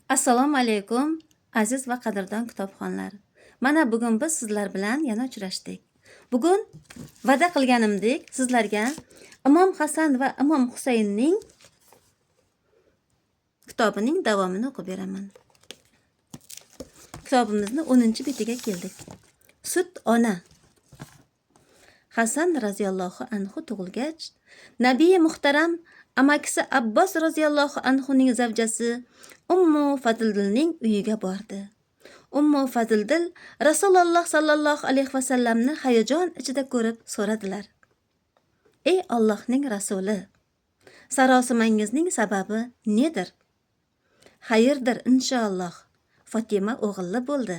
Assalomu alaykum, aziz va qadrdon kitobxonlar. Mana bugun biz sizlar bilan yana uchrashdik. Bugun va'da qilganimdek sizlarga Imom Hasan va Imom Husaynning kitobining davomini o'qib beraman. Kitobimizni 10-betiga keldik. Sut ona. Hasan raziyallohu anhu tug'ilgach, Nabiy muhtaram amakisi Abbos raziyallohu anhuning zavjasi Ummu Fadldilning uyiga bordi. Ummu Fadldil Rasululloh sallallohu alayhi va sallamni hayajon ichida ko'rib so'radilar. Ey Allohning rasuli, sarosimangizning sababi nedir? Xayrdir inshaalloh. Fatima o'g'illi bo'ldi.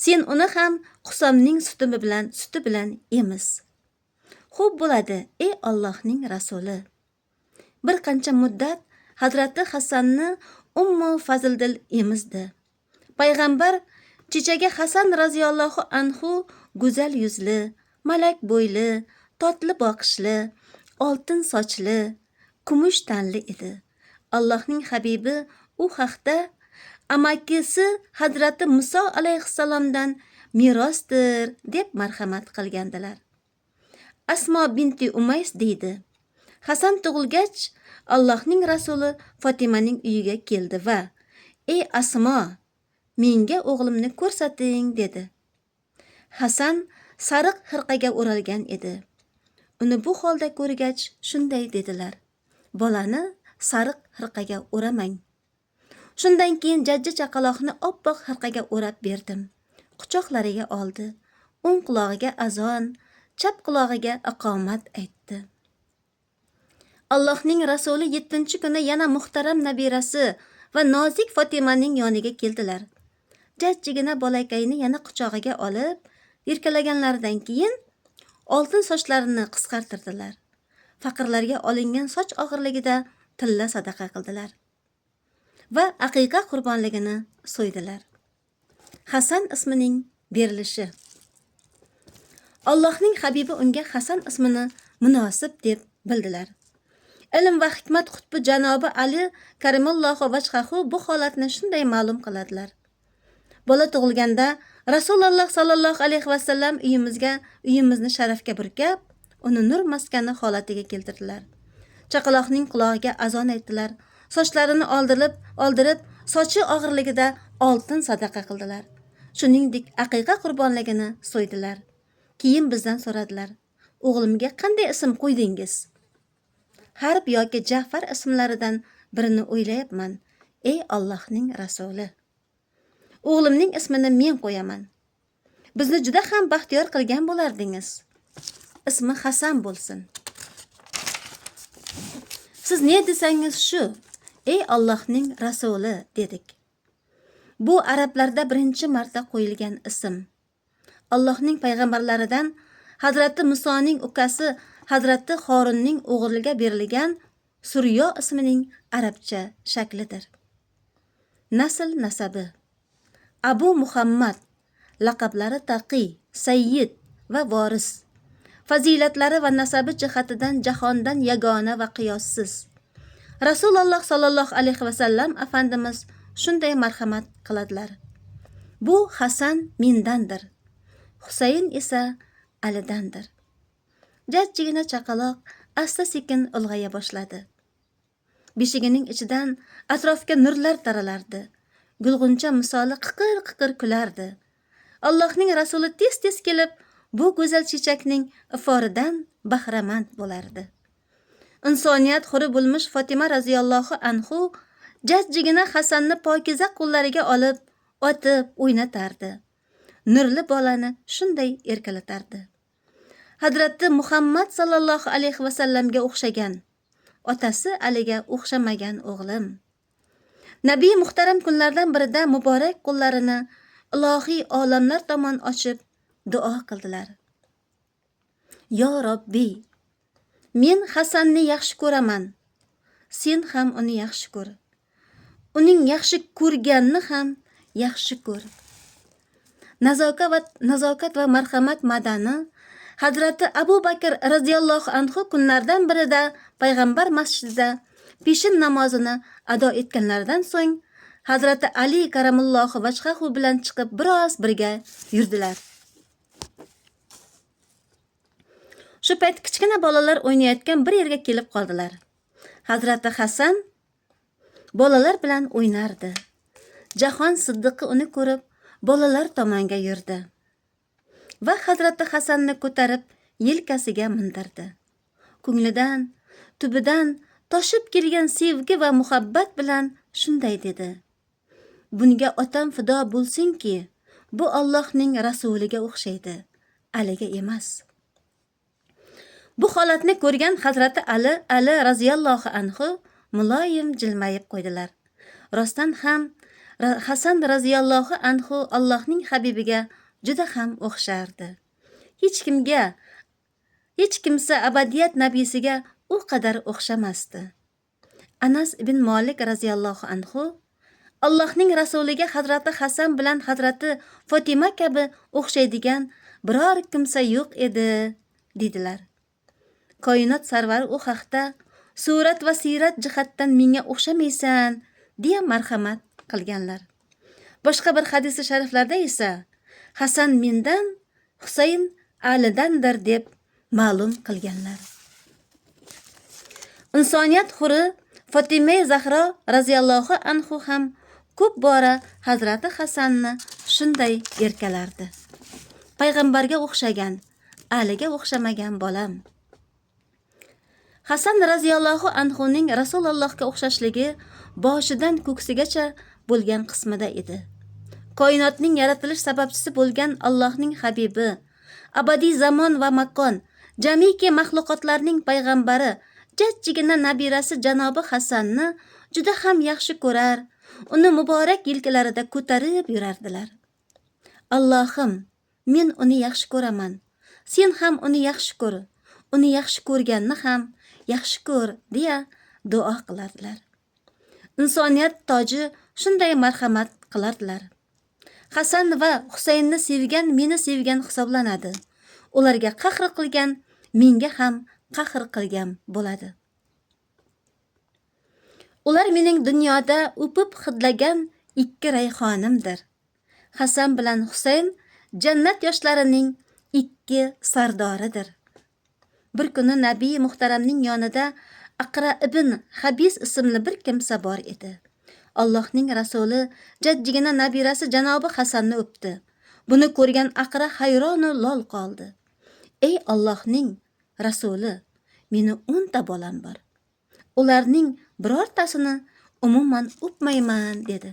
Sen uni ham Qusomning suti bilan emiz. Xo'p bo'ladi, ey Allohning rasuli. Bir qancha muddat Hazrati Hasanni Ummu Fazldil emizdi. Payg'ambar chechaga Hasan raziyallohu anhu go'zal yuzli, malak bo'yli, totli boqishli, oltin sochli, kumush tanli edi. Allohning habibi u haqda amakisi Hazrati Muso alayhissalomdan merosdir deb marhamat qilgandilar. Asmo binti Umays deydi. Hasan tug'ilgach, Allohning rasuli Fatimaning uyiga keldi va ey Asmo, menga o'g'limni ko'rsating dedi. Hasan sariq hirqaga o'ralgan edi. Uni bu holda ko'rgach shunday dedilar. Bolani sariq hirqaga o'ramang. Shundan keyin jajji chaqaloqni oppoq hirqaga o'rab berdim. Quchoqlariga oldi. O'ng qulog'iga azon, chap qulog'iga iqomat aytdi. Allohning rasuli 7-kuni yana muhtaram nabirasi va nozik Fatimaning yoniga keldilar. Jajjigina bolakayni yana quchog'iga olib, erkalaganlaridan keyin oltin sochlarini qisqartirdilar. Faqirlarga olingan soch og'irligida tilla sadaqa qildilar va aqiqa qurbonligini so'ydilar. Hasan ismining berilishi. Allohning habibi unga Hasan ismini munosib deb bildilar. Ilm va hikmat qutbi janobi Ali karimallohu vajhahu bu holatni shunday ma'lum qiladilar. Bola tug'ilganda Rasululloh sallallohu alayhi va sallam uyimizni sharafga burkab, uni nur maskani holatiga keltirdilar. Chaqaloqning qulog'iga azon aytdilar. Sochlarini oldirib, sochi og'irligida oltin sadaqa qildilar. Shuningdek, aqiqa qurbonligini so'ydilar. Keyin bizdan so'radilar. O'g'limga qanday ism qo'ydingiz? Harb yoki Ja'far ismlaridan birini o'ylayapman. Ey Allohning rasuli. O'g'limning ismini men qo'yaman. Bizni juda ham baxtiyor qilgan bo'lardingiz. Ismi Hasan bo'lsin. Siz ne desangiz shu, ey Allohning rasuli dedik. Bu arablarda birinchi marta qo'yilgan ism. Allohning payg'ambarlaridan Hazrati Musoning ukasi Hazrati Xorinning o'g'liga berilgan Suryo ismining arabcha shaklidir. Nasl nasabi. Abu Muhammad, laqablari Taqi, Sayyid va Voris. Fazilatlari va nasabi jihatidan jahondan yagona va qiyossiz. Rasululloh sallallohu alayhi va sallam afandimiz shunday marhamat qiladilar. Bu Hasan mendandir. Husayn esa Alidandir. Jajjigina chaqaloq asta-sekin ulg'aya boshladi. Beshigining ichidan atrofga nurlar taralardi. Gulg'uncha misoli qiqir-qiqir kulardi. Allohning rasuli tez-tez kelib, bu go'zal chechakning iforidan bahramand bo'lardi. Insoniyat xuri bo'lmish Fatima raziyallohu anhu jajjigina Hasanni pokiza qo'llariga olib, otib, o'ynatardi. Nurli bolani shunday erkalatardi. Hazrati Muhammad sallallohu alayhi va sallamga o'xshagan, otasi Aliga o'xshamagan o'g'lim. Nabiy muhtaram kunlardan birida muborak qo'llarini ilohiy olamlar tomon ochib duo qildilar. Yo Robbi, men Hasanni yaxshi ko'raman. Sen ham uni yaxshi ko'r. Uning yaxshi ko'rganini ham yaxshi ko'r. Nazokat va marhamat madani Hazrati Abu Bakr radhiyallohu anhu kunlardan birida payg'ambar masjidida peshin namozini ado etganlaridan so'ng Hazrati Ali karamullohu vajhahu bilan chiqib biroz birga yurdilar. Shu payt kichkina bolalar o'ynayotgan bir yerga kelib qoldilar. Hazrati Hasan bolalar bilan o'ynardi. Jahon Siddiqi uni ko'rib, bolalar tomonga yurdi va Hazrati Hasanni ko'tarib yelkasiga mindirdi. Ko'nglidan, tubidan toshib kelgan sevgi va muhabbat bilan shunday dedi: "Bunga otam fido bo'lsinki, bu Allohning rasuliga o'xshaydi, Aliga emas." Bu holatni ko'rgan Hazrati Ali raziyallohu anhu muloyim jilmayib qo'ydilar. Rostdan ham Hasan raziyallohu anhu Allohning habibiga juda ham o'xshardi. Hech kimsa abadiyat nabiysiga u qadar o'xshamasdi. Anas ibn Malik raziyallohu anhu Allohning rasuliga Hazrati Hasan bilan Hazrati Fatima kabi o'xshaydigan biror kimsa yo'q edi, dedilar. Koinot sarvari u haqda surat va siyrat jihatdan menga o'xshamaysan deya marhamat qilganlar. Boshqa bir hadisi shariflarda esa Hasan mendan, Husayn Alidandir deb ma'lum qilganlar. Insoniyat huri Fatima Zahra raziyallohu anhu ham ko'p bora Hazrati Hasanni shunday erkalardi: "Payg'ambarga o'xshagan, Aliga o'xshamagan bolam." Hasan raziyallohu anhuning Rasulullohga o'xshashligi boshidan ko'ksigacha bo'lgan qismida edi. Koinotning yaratilish sababchisi bo'lgan Allohning habibi, abadiy zamon va makon, jamiki maxluqotlarning payg'ambari, jajjigina nabirasi janobi Hasanni juda ham yaxshi ko'rar, uni muborak yelkalarida ko'tarib yurardilar. "Allohim, men uni yaxshi ko'raman, sen ham uni yaxshi ko'r, uni yaxshi ko'rganni ham yaxshi ko'r" deya duo qilardilar. Insoniyat toji shunday marhamat qilardilar. Hasan va Husaynni sevgan meni sevgan hisoblanadi. Ularga qahr qilgan menga ham qahr qilgan bo'ladi. Ular mening dunyoda o'pib hidlagan ikki rayhonimdir. Hasan bilan Husayn jannat yoshlarining ikki sardoridir. Bir kuni Nabiy muhtaramning yonida Aqra ibn Habis ismli bir kimsa bor edi. Allohning rasuli jajjigina nabirasi janobi Hasanni o'pdi. Buni ko'rgan Aqra hayronu lol qoldi. "Ey Allohning rasuli, meni 10 ta bolam bor. Ularning birortasini umuman o'pmayman" dedi.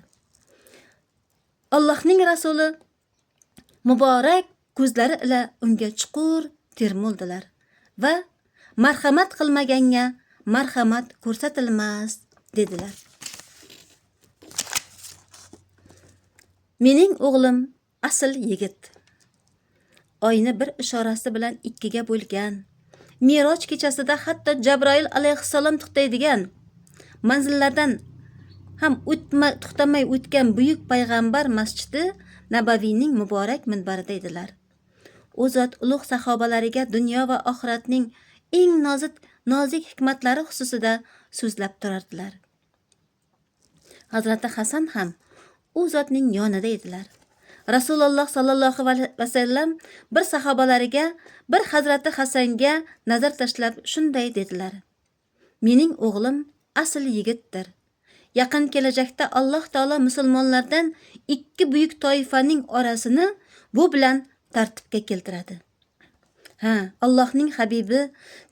Allohning rasuli muborak ko'zlari ila unga chuqur termuldilar va "Marhamat qilmaganga marhamat ko'rsatilmas" dedilar. Mening o'g'lim asl yigit. Oyni bir ishorasi bilan ikkiga bo'lgan, Miroj kechasida hatto Jabroil alayhissalom to'xtaydigan, manzillardan ham to'xtamay o'tgan buyuk payg'ambar masjidi Nabaviyning muborak minbarida edilar. U zot ulug' sahobalariga dunyo va oxiratning eng nozik hikmatlari xususida so'zlab turardilar. Hazrati Hasan ham u zotning yonida edilar. Rasululloh sallallohu alayhi vasallam bir sahobalariga, bir Hazrati Hasanga nazar tashlab shunday dedilar: "Mening o'g'lim asl yigitdir. Yaqin kelajakda Alloh taolo musulmonlardan ikki buyuk toifaning orasini bu bilan tartibga keltiradi. Allohning habibi,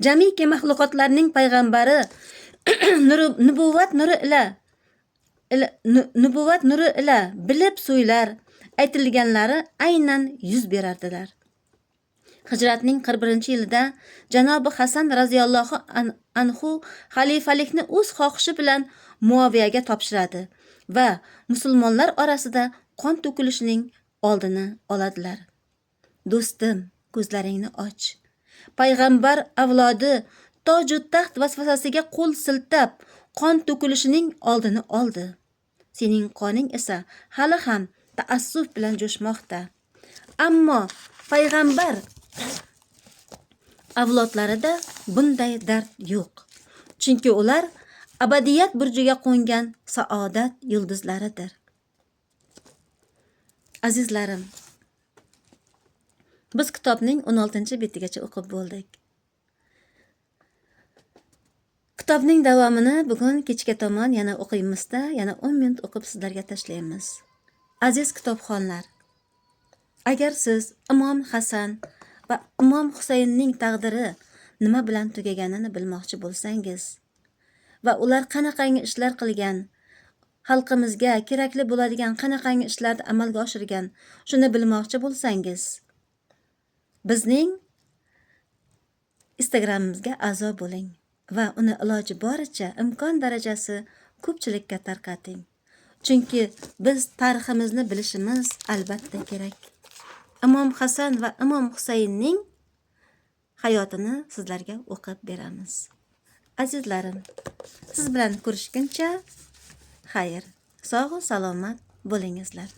jamiki maxluqotlarning payg'ambari nubuvat nuri ila bilib so'ylar aytilganlari aynan yuz berardilar." Hijratning 41-yilida janobi Hasan raziyallohu anhu xalifalikni o'z xohishi bilan Muaviyaga topshiradi va musulmonlar orasida qon to'kilishining oldini oladilar. "Do'stim, ko'zlaringni och. Payg'ambar avlodi toju taxt vasvasasiga qo'l siltab qon to'kilishining oldini oldi. Sening qoning esa hali ham taassuf bilan jo'shmoqda. Ammo payg'ambar avlodlarida bunday dard yo'q. Chunki ular abadiyat burjiga qo'ngan saodat yulduzlaridir. Azizlarim, biz kitobning 16-betigacha o'qib bo'ldik. Kitobning davomini bugun kechga tomon yana o'qiymizda, yana 10 minut o'qib sizlarga tashlaymiz. Aziz kitobxonlar, agar siz Imom Hasan va Imom Husaynning taqdiri nima bilan tugaganini bilmoqchi bo'lsangiz va ular qanaqangi ishlar qilgan, xalqimizga kerakli bo'ladigan qanaqangi ishlarni amalga oshirgan, shuni bilmoqchi bo'lsangiz, bizning Instagramimizga a'zo bo'ling va uni iloji boricha imkon darajasi ko'pchilikka tarqating. Chunki biz tariximizni bilishimiz albatta kerak. Imom Hasan va Imom Husaynning hayotini sizlarga o'qib beramiz. Azizlarim, siz bilan ko'rishguncha xayr, sog' va salomat bo'lingizlar.